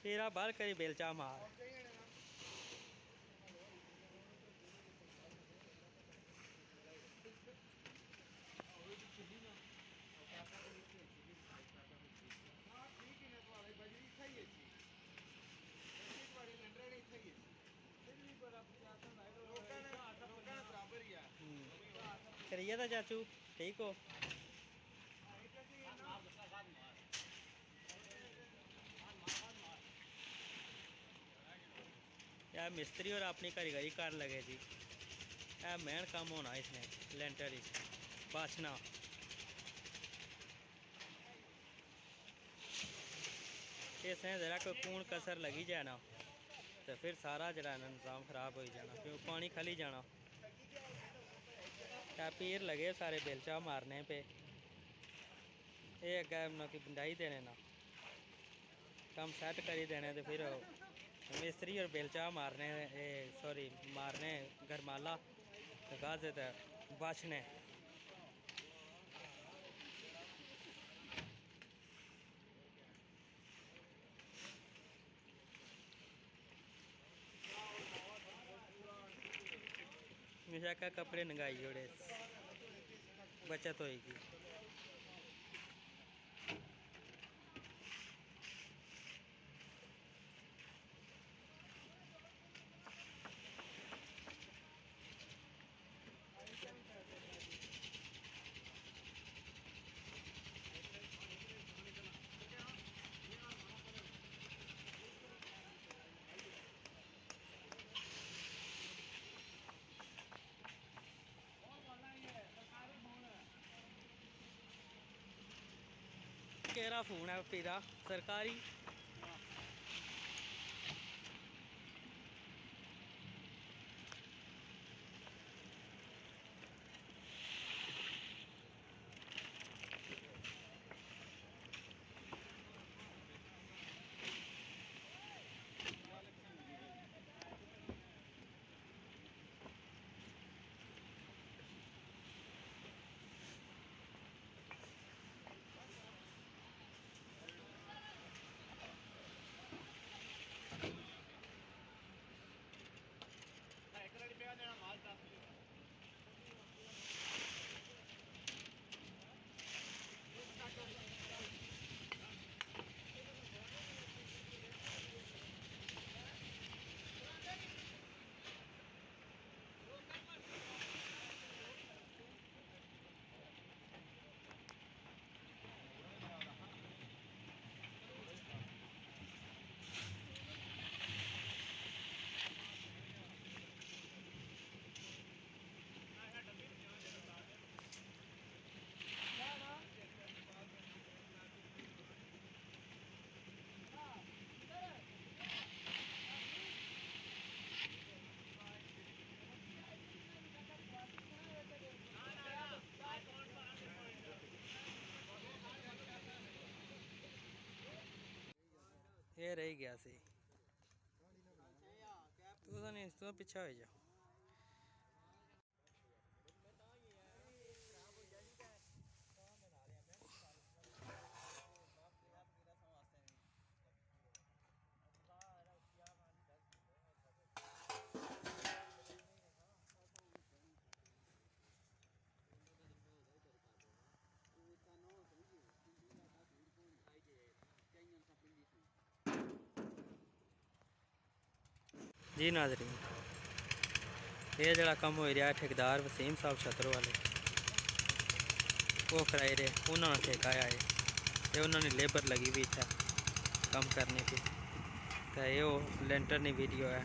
तेरा बाल करी बेलचा मार। करिए था चाचू ठीक हो। यार मिस्त्री और अपनी कारीगरी कर लगे जी। यह मेहन काम होना इसने लेंटर बाछना। इसने जरा कोई कूण कसर लगी जाए ना तो फिर सारा जरा निज़ाम ख़राब हो जाना, क्यों पानी खली जाना। पीर लगे सारे बेलचा मारने पे। ये अगे ना कि बंडाई देने ना कम सेट करी देने तो फिर मिस्त्री और बेलचा मारने सॉरी मारने गरमाला गाजे तो बचने। हमेशा का कपड़े नंगाई जोड़े बचत होएगी। केरा फोन है पीरा सरकारी। ये रह गया सी तू नहीं तो पीछा हो जा। जी नाज़रीन ये जरा कम हो रहा ठेकेदार वसीम साहब छतरों वाले वो कराए रहे उन्होंने ठेका आया है ये उन्होंने लेबर लगी हुई था कम करने की। तो ये लेंटर ने वीडियो है।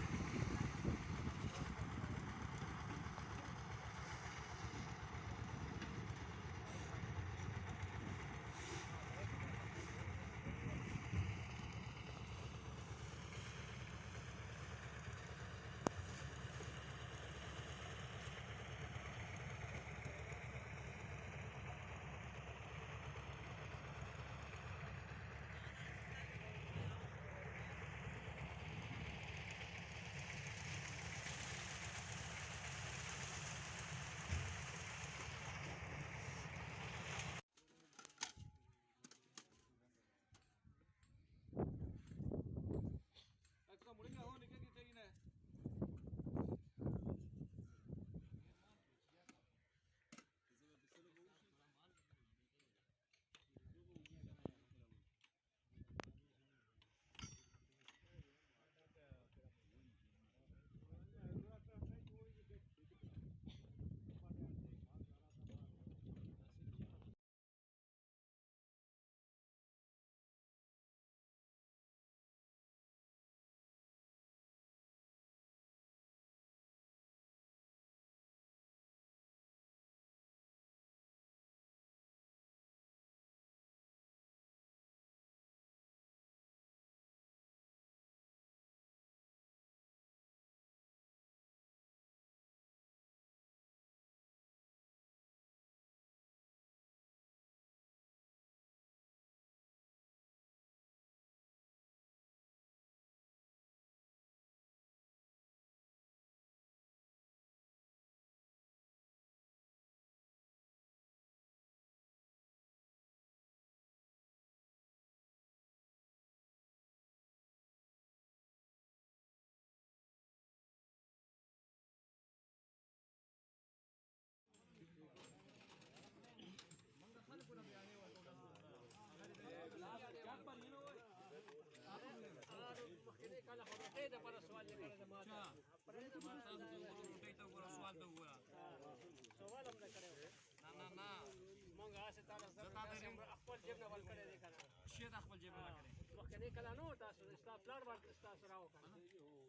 تعالی زړه خپل جیب نه ول کړی دی کنه شي د خپل جیب نه کړی مخکنی کله نو تاسو ستا پلان ورته تاسو راو کنه